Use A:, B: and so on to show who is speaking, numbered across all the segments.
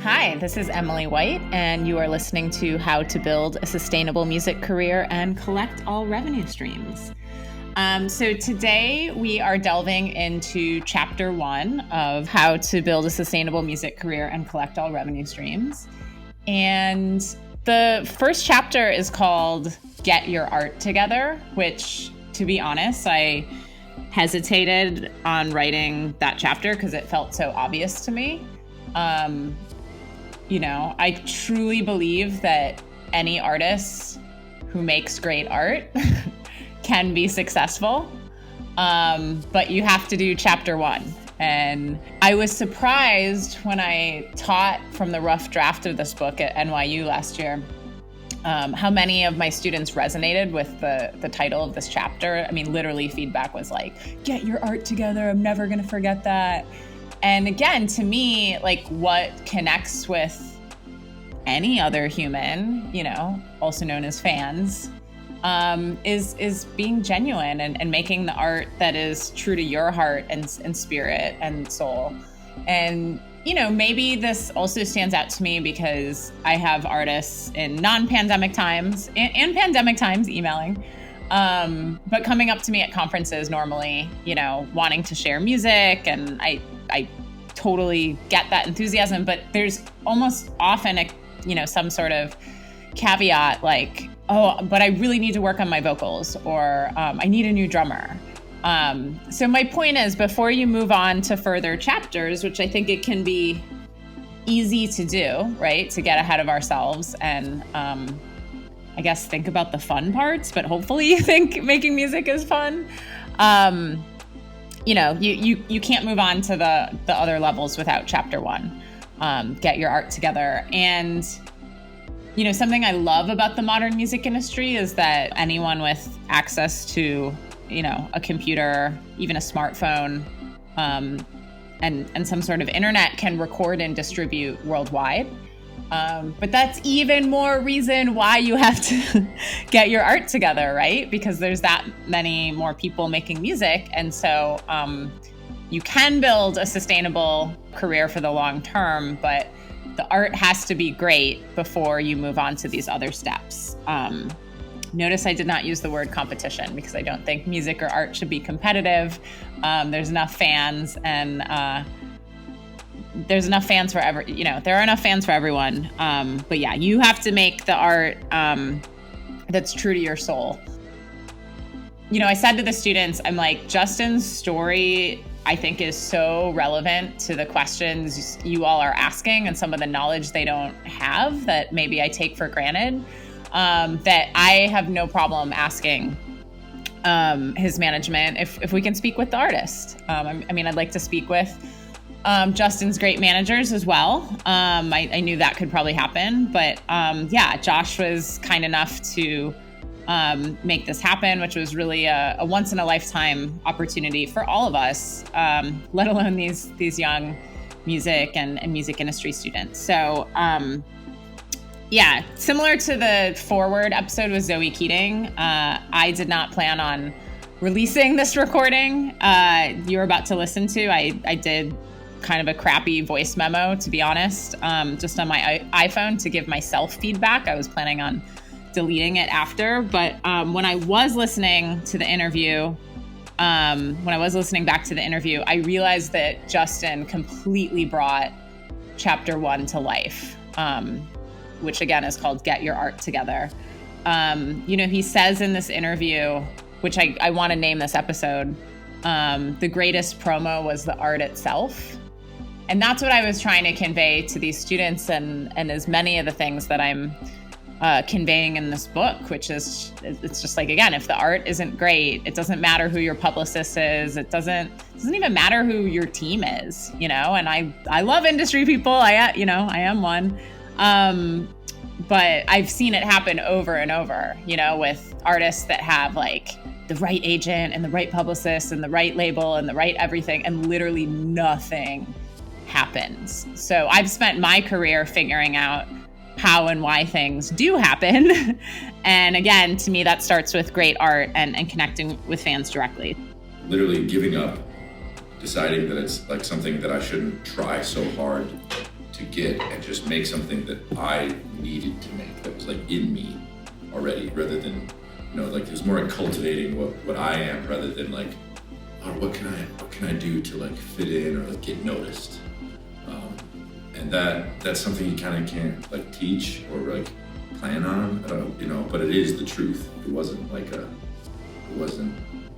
A: Hi, this is Emily White, and you are listening to How to Build a Sustainable Music Career and Collect All Revenue Streams. So today we are delving into Chapter 1 of How to Build a Sustainable Music Career and Collect All Revenue Streams. And the first chapter is called Get Your Art Together, which, to be honest, I hesitated on writing that chapter because it felt so obvious to me. I truly believe that any artist who makes great art can be successful, but you have to do chapter 1. And I was surprised when I taught from the rough draft of this book at NYU last year, how many of my students resonated with the title of this chapter. I mean, literally feedback was like, get your art together. I'm never going to forget that. And again, to me, like what connects with any other human, also known as fans, is being genuine and making the art that is true to your heart and spirit and soul. And, maybe this also stands out to me because I have artists in non-pandemic times and pandemic times emailing, but coming up to me at conferences normally, wanting to share music. And I totally get that enthusiasm, but there's almost often some sort of caveat like, oh, but I really need to work on my vocals, or I need a new drummer. So my point is, before you move on to further chapters, which I think it can be easy to do, right, to get ahead of ourselves and I guess think about the fun parts, but hopefully you think making music is fun. You can't move on to the other levels without chapter 1. Get your art together. And something I love about the modern music industry is that anyone with access to a computer, even a smartphone, and some sort of internet can record and distribute worldwide. But that's even more reason why you have to get your art together, right? Because there's that many more people making music. And so you can build a sustainable career for the long term, but the art has to be great before you move on to these other steps. Notice I did not use the word competition because I don't think music or art should be competitive. There's enough fans, and there's enough fans for there are enough fans for everyone. But yeah, you have to make the art that's true to your soul. I said to the students, I'm like, Justin's story, I think, is so relevant to the questions you all are asking and some of the knowledge they don't have that maybe I take for granted, that I have no problem asking his management if we can speak with the artist. I'd like to speak with Justin's great managers as well. I knew that could probably happen, but Josh was kind enough to make this happen, which was really a once in a lifetime opportunity for all of us, let alone these young music and music industry students. So similar to the forward episode with Zoe Keating, I did not plan on releasing this recording you're about to listen to. I did kind of a crappy voice memo, to be honest, just on my iPhone to give myself feedback. I was planning on deleting it after, but when I was listening to the interview, back to the interview, I realized that Justin completely brought chapter 1 to life, which again is called Get Your Art Together. He says in this interview, which I want to name this episode, the greatest promo was the art itself. And that's what I was trying to convey to these students and as many of the things that I'm conveying in this book, which is, it's just like, again, if the art isn't great, it doesn't matter who your publicist is. It doesn't even matter who your team is, and I love industry people. I am one. But I've seen it happen over and over, with artists that have like the right agent and the right publicist and the right label and the right everything, and literally nothing happens. So I've spent my career figuring out how and why things do happen. And again, to me, that starts with great art and connecting with fans directly.
B: Literally giving up, deciding that it's like something that I shouldn't try so hard to get and just make something that I needed to make, that was like in me already, rather than, like there's more like cultivating what I am rather than like, oh, what can I do to like fit in or like get noticed. And that's something you kind of can't like teach or like plan on, but it is the truth. It wasn't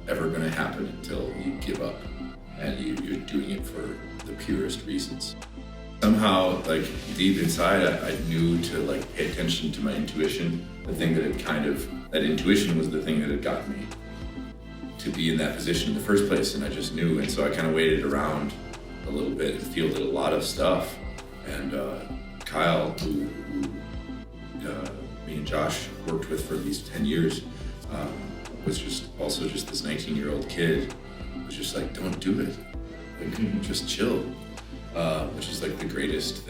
B: ever going to happen until you give up and you're doing it for the purest reasons. Somehow, like deep inside, I knew to like pay attention to my intuition. The thing that intuition was the thing that had gotten me to be in that position in the first place, and I just knew. And so I kind of waited around a little bit and fielded a lot of stuff. And Kyle, who me and Josh worked with for at least 10 years, was just this 19-year-old kid, was just like, don't do it, like just chill, which is like the greatest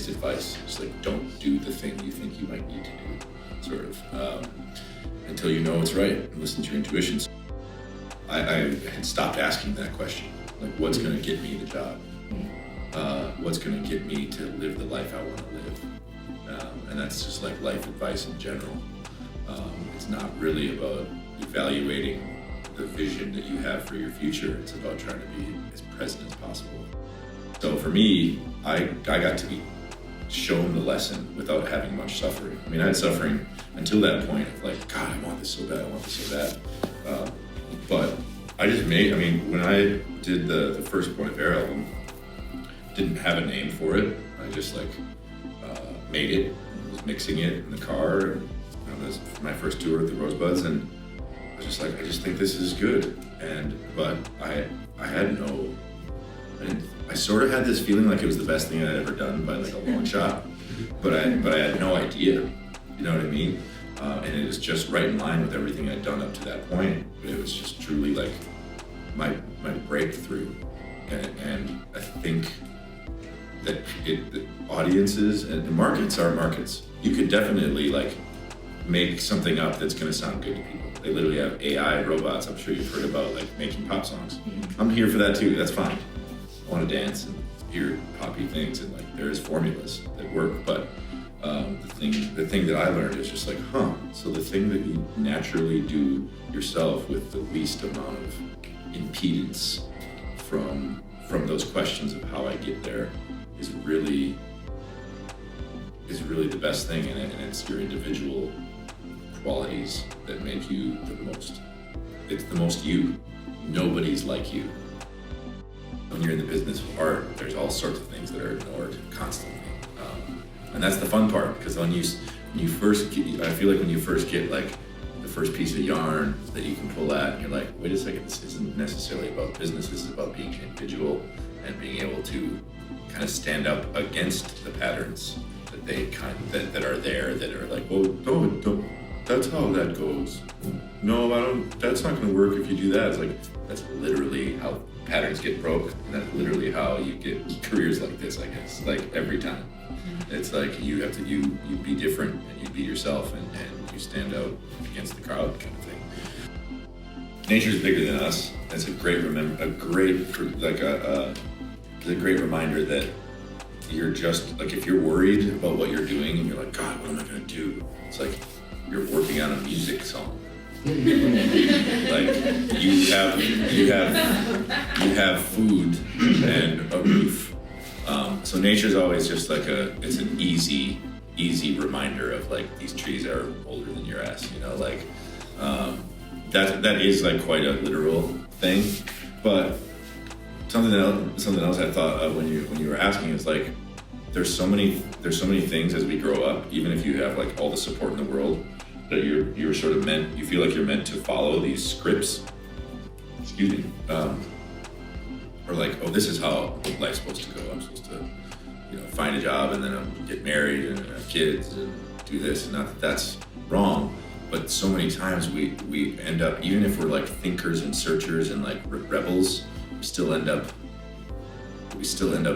B: advice. Just like, don't do the thing you think you might need to do, sort of, until you know it's right, and listen to your intuitions. I had stopped asking that question, like what's gonna get me the job? What's going to get me to live the life I want to live? And that's just like life advice in general. It's not really about evaluating the vision that you have for your future. It's about trying to be as present as possible. So for me, I got to be shown the lesson without having much suffering. I mean, I had suffering until that point of like, God, I want this so bad, but I just when I did the first Point of Air album, didn't have a name for it. I just made it, was mixing it in the car. And, that was my first tour with the Rosebuds, and I was just like, I just think this is good. But I sort of had this feeling like it was the best thing I'd ever done by like a long shot, but I had no idea, you know what I mean? And it was just right in line with everything I'd done up to that point. But it was just truly like my breakthrough, and I think that the audiences and the markets are markets. You could definitely like make something up that's going to sound good to people. They literally have AI robots. I'm sure you've heard about like making pop songs. I'm here for that too. That's fine. I want to dance and hear poppy things, and like there's formulas that work. But the thing that I learned is just like, so the thing that you naturally do yourself with the least amount of impedance from those questions of how I get there is really the best thing, and it's your individual qualities that make you the most. It's the most you. Nobody's like you. When you're in the business of art, there's all sorts of things that are ignored constantly, and that's the fun part. Because when you first get like the first piece of yarn that you can pull at, and you're like, wait a second, this isn't necessarily about business. This is about being individual and being able to kind of stand up against the patterns that are there, that are like, well, don't, that's how that goes. No, I don't, that's not going to work if you do that. It's like, that's literally how patterns get broke, and that's literally how you get careers like this, I guess, like every time. It's like you have to, you be different, and you be yourself, and you stand out against the crowd kind of thing. Nature's bigger than us. That's a great reminder that you're just like, if you're worried about what you're doing and you're like, God, what am I gonna do? It's like you're working on a music song. Like you have food and a roof. So nature's always just like it's an easy reminder of like, these trees are older than your ass, like that is like quite a literal thing. But something else I thought of when you were asking is like, there's so many things as we grow up, even if you have like all the support in the world, that you're sort of you feel like you're meant to follow these scripts. Excuse me. Or like, oh, this is how life's supposed to go. I'm supposed to, find a job, and then get married and have kids and do this. And not that that's wrong, but so many times we end up, even if we're like thinkers and searchers and like rebels, we still end up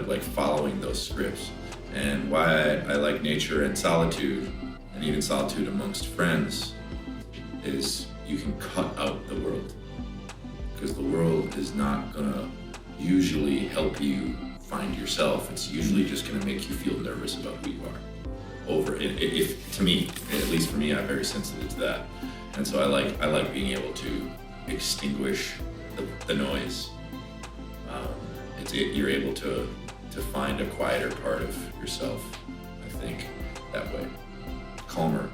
B: like following those scripts. And why I like nature and solitude, and even solitude amongst friends, is you can cut out the world, because the world is not gonna usually help you find yourself, it's usually just going to make you feel nervous about who you are. If to me, at least for me, I'm very sensitive to that, and so I like being able to extinguish the noise. You're able to find a quieter part of yourself, I think, that way. Calmer.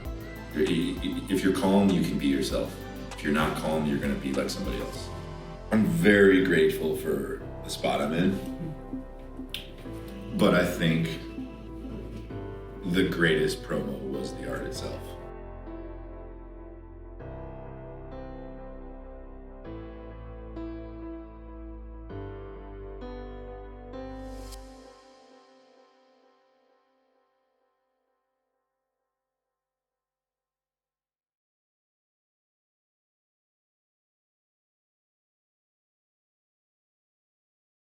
B: If you're calm, you can be yourself. If you're not calm, you're going to be like somebody else. I'm very grateful for the spot I'm in, but I think the greatest promo was the art itself.